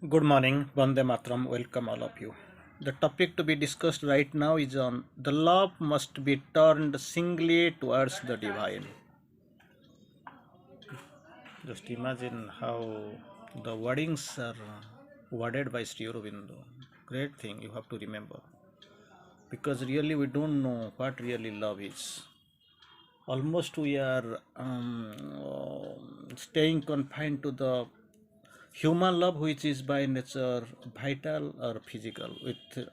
Good morning, Vande Matram. Welcome all of you. The topic to be discussed right now is on the love must be turned singly towards the divine. Just imagine how the wordings are worded by Sri Aurobindo. Great thing you have to remember. Because really we don't know what really love is. Almost we are staying confined to the human love, which is by nature vital or physical, with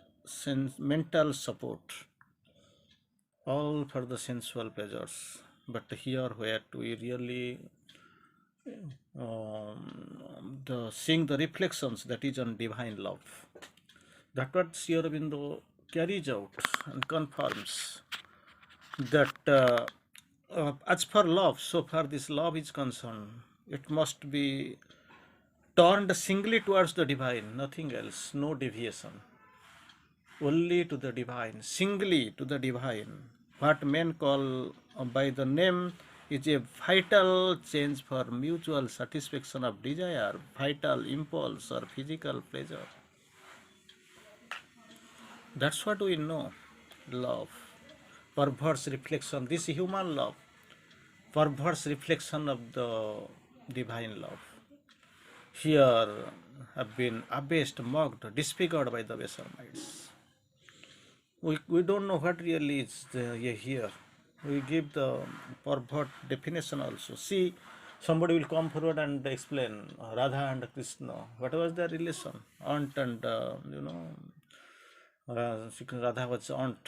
mental support, all for the sensual pleasures. But here, where we really seeing the reflections that is on divine love. That what Sri Aurobindo carries out and confirms that as for love, so far this love is concerned, it must be turned singly towards the divine, nothing else, no deviation, only to the divine, singly to the divine. What men call by the name is a vital change for mutual satisfaction of desire, vital impulse or physical pleasure. That's what we know, love. Perverse reflection, this human love, perverse reflection of the divine love. Here have been abased, mocked, disfigured by the baser minds. We don't know what really is here. We give the pervert definition also. See, somebody will come forward and explain Radha and Krishna. What was their relation? Aunt and, Radha was aunt.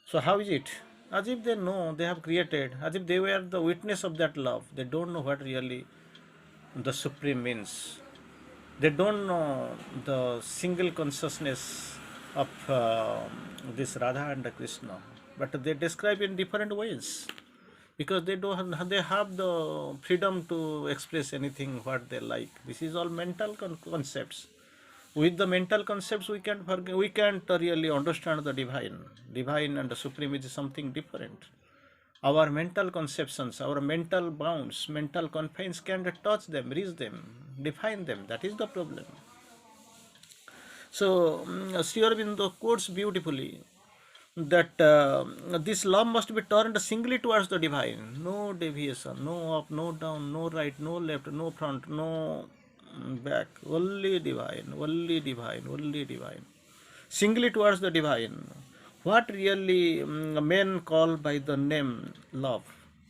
So how is it? As if they know, they have created, as if they were the witness of that love. They don't know what really the supreme means. They don't know the single consciousness of this Radha and Krishna, but they describe in different ways because they have the freedom to express anything what they like. This is all mental concepts. With the mental concepts, we can't really understand the divine. Divine and the supreme is something different. Our mental conceptions, our mental bounds, mental confines can't touch them, reach them, define them. That is the problem. So, Sri Aurobindo quotes beautifully that this love must be turned singly towards the divine. No deviation, no up, no down, no right, no left, no front, no back. Only divine, only divine, only divine. Singly towards the divine. What really men call by the name love,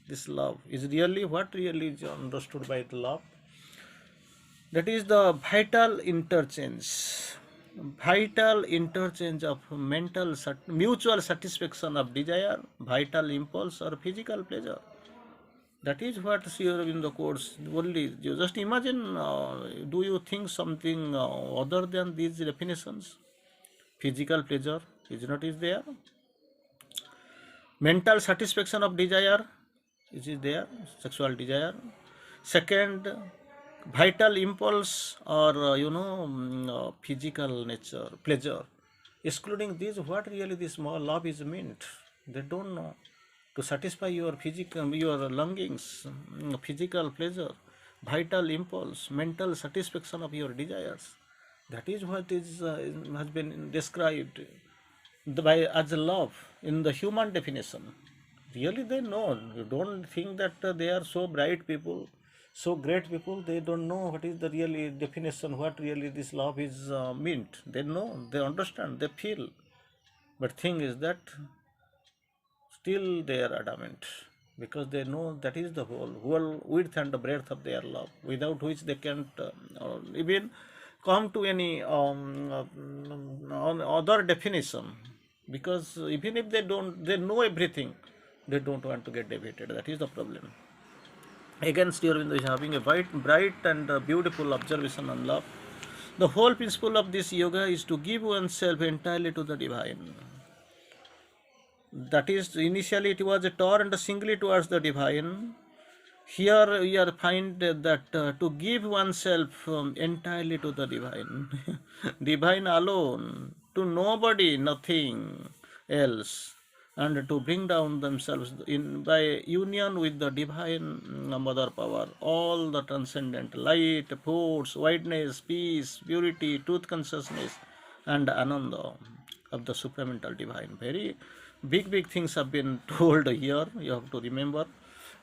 this love is really what really is understood by the love. That is the vital interchange of mutual satisfaction of desire, vital impulse or physical pleasure. That is what Sri Aurobindo quotes only. You just imagine, do you think something other than these definitions? Physical pleasure is not is there. Mental satisfaction of desire is there, sexual desire. Second, vital impulse or physical nature pleasure. Excluding these, what really this love is meant, they don't know. To satisfy your physical, your longings, physical pleasure, vital impulse, mental satisfaction of your desires, that is what is has been described by as love in the human definition. Really, they know. You don't think that they are so bright people, so great people. They don't know what is the really definition, what really this love is meant. They know, they understand, they feel. But thing is that still they are adamant because they know that is the whole width and the breadth of their love, without which they can't even come to any other definition. Because even if they know everything, they don't want to get debated. That is the problem. Again, Sri Aurobindo is having a bright and beautiful observation on love. The whole principle of this yoga is to give oneself entirely to the divine. That is, initially it was turned singly towards the divine. Here we are find that to give oneself entirely to the divine, divine alone, to nobody, nothing else. and to bring down themselves in by union with the divine mother power, all the transcendent light, force, wideness, peace, purity, truth consciousness, and ananda of the supramental divine. Very big things have been told here, you have to remember.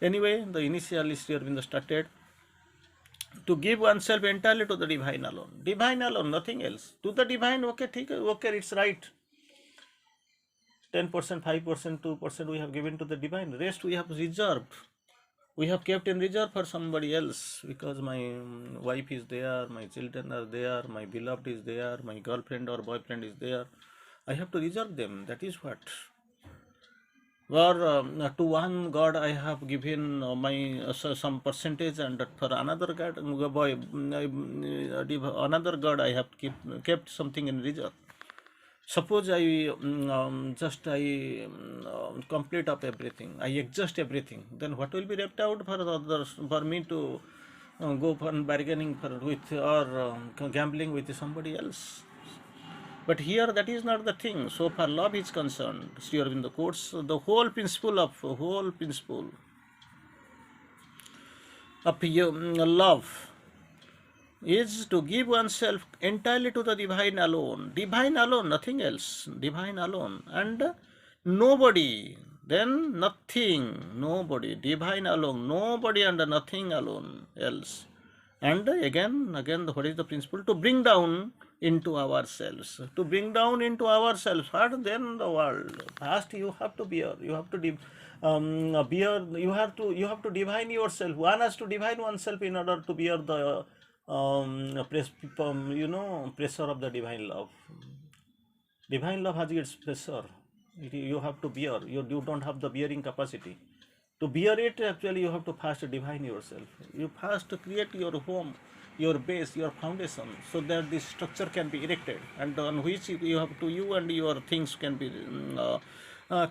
Anyway, the initial Sri Aurobindo started to give oneself entirely to the divine alone. Divine alone, nothing else. To the divine, okay, okay, it's right. 10%, 5%, 2% we have given to the divine. Rest we have reserved. We have kept in reserve for somebody else because my wife is there, my children are there, my beloved is there, my girlfriend or boyfriend is there. I have to reserve them. That is what. Or to one God I have given my some percentage, and for another God, another God I have kept something in reserve. Suppose I complete up everything, I exhaust everything, then what will be left out for others, for me to go for bargaining for with, or gambling with somebody else? But here that is not the thing. So far love is concerned, Sri Aurobindo quotes the whole principle of love is to give oneself entirely to the divine alone, nothing else, divine alone, and nobody, then nothing, nobody, divine alone, nobody and nothing alone else. And again, what is the principle? To bring down into ourselves, to bring down into ourselves. What then the world? First, you have to bear. You have to bear. You have to divine yourself. One has to divine oneself in order to bear the pressure of the divine love. Divine love has its pressure. You have to bear. You don't have the bearing capacity. To bear it, actually, you have to first divine yourself. You first create your home, your base, your foundation, so that this structure can be erected, and on which you and your things can be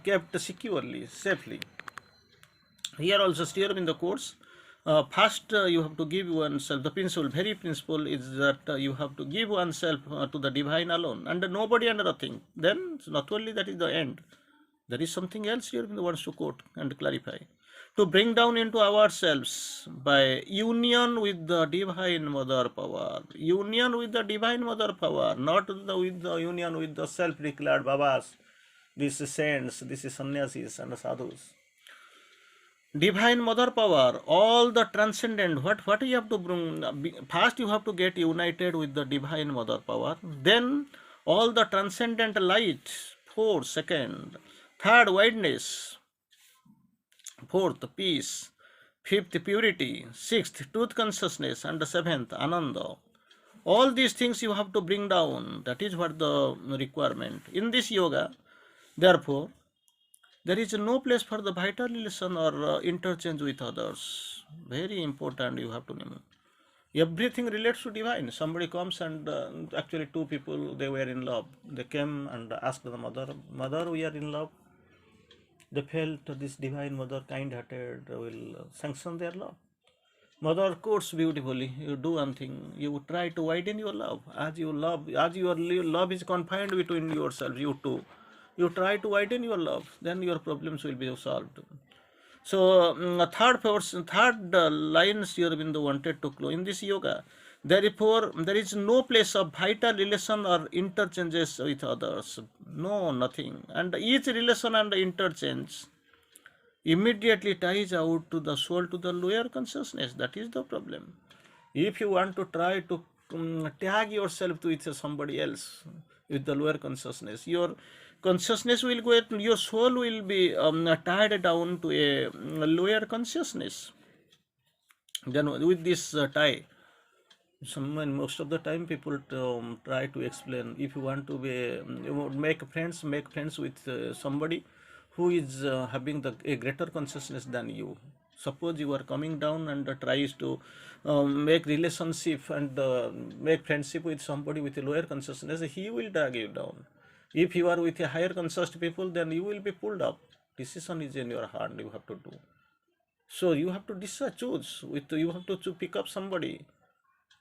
kept securely, safely. Here also, steer in the course. First, you have to give oneself. The principle, very principle, is that you have to give oneself to the divine alone, and nobody and nothing. Then, not only that is the end. There is something else here wants to quote and clarify. To bring down into ourselves by union with the divine mother power. Union with the divine mother power, not with the union with the self-declared babas, these saints, these sannyasis and sadhus. Divine mother power, all the transcendent, what you have to bring, first you have to get united with the divine mother power, then all the transcendent light, force, second, third, wideness, fourth, peace, fifth, purity, sixth, truth consciousness, and the seventh, ananda. All these things you have to bring down. That is what the requirement. In this yoga, therefore, there is no place for the vital relation or interchange with others. Very important, you have to know. Everything relates to divine. Somebody comes and actually two people, they were in love. They came and asked the mother, we are in love. They felt this divine mother, kind-hearted, will sanction their love. Mother quotes beautifully, you do one thing, you try to widen your love. As your love is confined between yourselves, you two. You try to widen your love, then your problems will be solved. So, third line Sri Aurobindo wanted to close in this yoga. Therefore, there is no place of vital relation or interchanges with others. No, nothing. And each relation and interchange immediately ties out to the soul, to the lower consciousness. That is the problem. If you want to try to tag yourself with somebody else, with the lower consciousness, your consciousness will go, your soul will be tied down to a lower consciousness. Then with this tie, most of the time people try to explain, if you want to make friends with somebody who is having a greater consciousness than you. Suppose you are coming down and tries to make relationship and make friendship with somebody with a lower consciousness, he will drag you down. If you are with a higher conscious people, then you will be pulled up. Decision is in your hand, you have to do. So you have to choose. You have to pick up somebody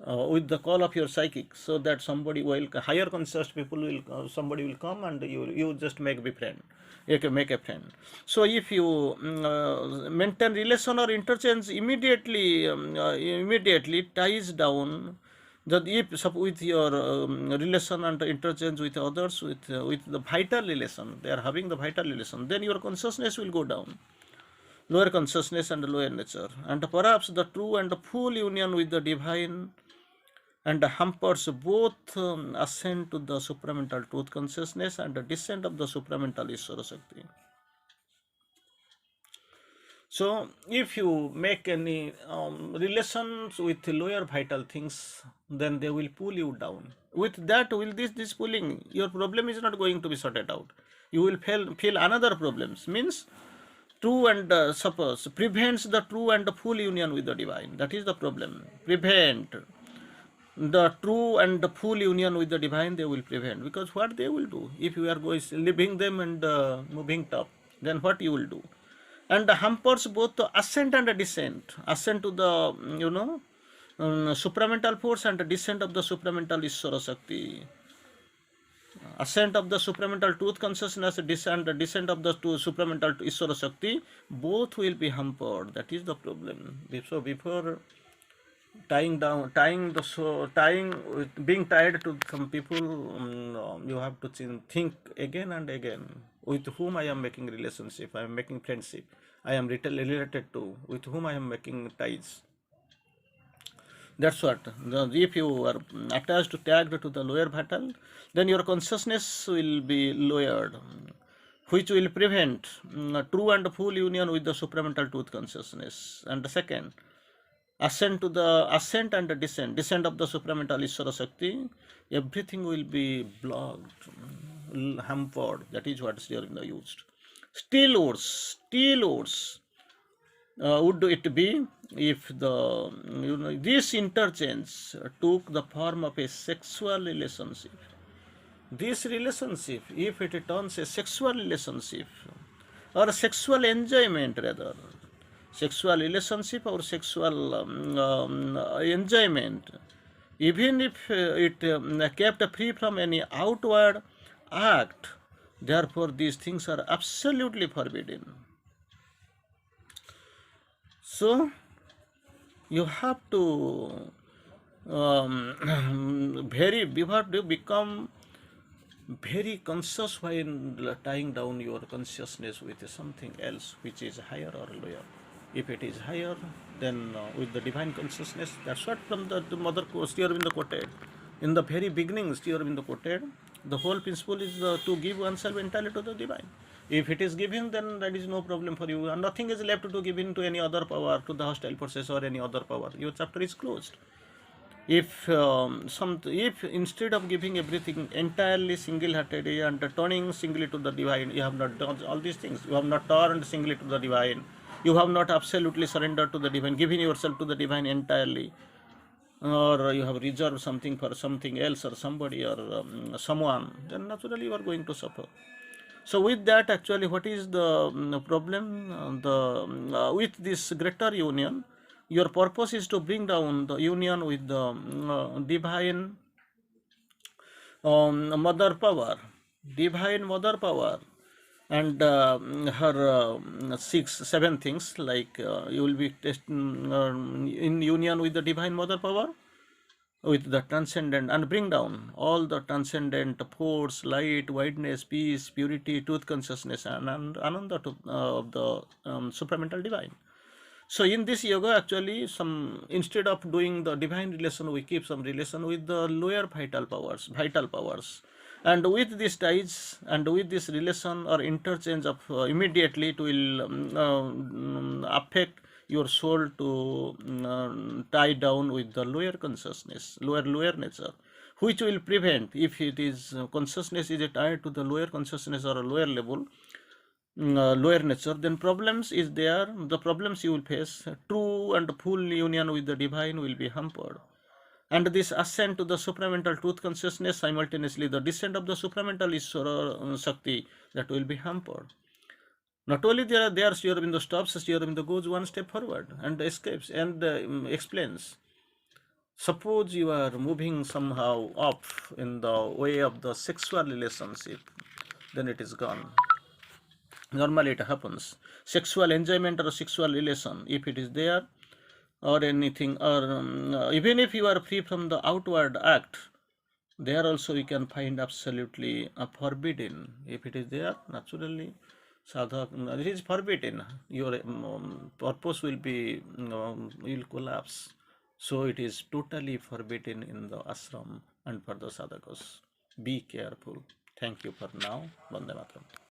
with the call of your psychic, so that somebody will, higher conscious people will, somebody will come and you just make be friend, you can make a friend. So if you maintain relation or interchange immediately, immediately ties down that if with your relation and interchange with others, with the vital relation, they are having the vital relation, then your consciousness will go down, lower consciousness and lower nature, and perhaps the true and full union with the divine and hampers both ascent to the supramental truth consciousness and the descent of the supramental Ishvara Shakti. So, if you make any relations with lower vital things, then they will pull you down. With that, will this pulling, your problem is not going to be sorted out. You will feel another problems. Means true and suppose prevents the true and the full union with the divine. That is the problem. Prevent the true and the full union with the divine, they will prevent, because what they will do if you are going leaving them and moving top, then what you will do, and hampers both the ascent and the descent, ascent to the supramental force and the descent of the supramental Ishvara Shakti, ascent of the supramental truth consciousness, descent of the supramental Ishvara Shakti, both will be hampered. That is the problem. So before tying down, tying the so tying with being tied to some people, you have to think again and again with whom I am making relationship, I am making friendship, I am related to, with whom I am making ties. That's what. If you are attached to tagged to the lower vital, then your consciousness will be lowered, which will prevent true and full union with the supramental truth consciousness. And the second, ascent and the descent of the supramental Ishvara Shakti, everything will be blocked, hampered. That is what Sri Aurobindo used. Still words would it be if the this interchange took the form of a sexual relationship. This relationship, if it turns a sexual relationship or a sexual enjoyment rather, sexual relationship or sexual enjoyment, even if it kept free from any outward act, therefore these things are absolutely forbidden. So you have to you have to become very conscious while tying down your consciousness with something else which is higher or lower. If it is higher, then with the divine consciousness, that's what from the mother Sri Aurobindo quoted. In the very beginning, Sri Aurobindo quoted, the whole principle is to give oneself entirely to the divine. If it is given, then that is no problem for you, and nothing is left to give in to any other power, to the hostile forces or any other power. Your chapter is closed. If instead of giving everything entirely single-heartedly and turning singly to the divine, you have not done all these things, you have not turned singly to the divine, you have not absolutely surrendered to the divine, giving yourself to the divine entirely, or you have reserved something for something else or somebody or someone, then naturally you are going to suffer. So with that, actually, what is the problem? With this greater union, your purpose is to bring down the union with the divine mother power, divine mother power, and her seven things, like you will be in union with the divine mother power, with the transcendent, and bring down all the transcendent force, light, wideness, peace, purity, truth consciousness, and ananda of the supramental divine. So in this yoga, actually, some instead of doing the divine relation, we keep some relation with the lower vital powers, and with this ties and with this relation or interchange of immediately, it will affect your soul to tie down with the lower consciousness, lower nature, which will prevent, if it is consciousness is tied to the lower consciousness or a lower level, lower nature, then problems is there. The problems you will face, true and full union with the divine will be hampered, and this ascent to the supramental truth consciousness, simultaneously the descent of the supramental Ishvara Shakti, that will be hampered. Not only there Sri Aurobindo stops, Sri Aurobindo goes one step forward and escapes and explains. Suppose you are moving somehow off in the way of the sexual relationship, then it is gone. Normally it happens. Sexual enjoyment or sexual relation, if it is there, or anything, or even if you are free from the outward act, there also we can find absolutely forbidden. If it is there, naturally, sadhak, it is forbidden. Your purpose will be will collapse. So it is totally forbidden in the ashram and for the sadhakas. Be careful. Thank you for now. Vande Mataram.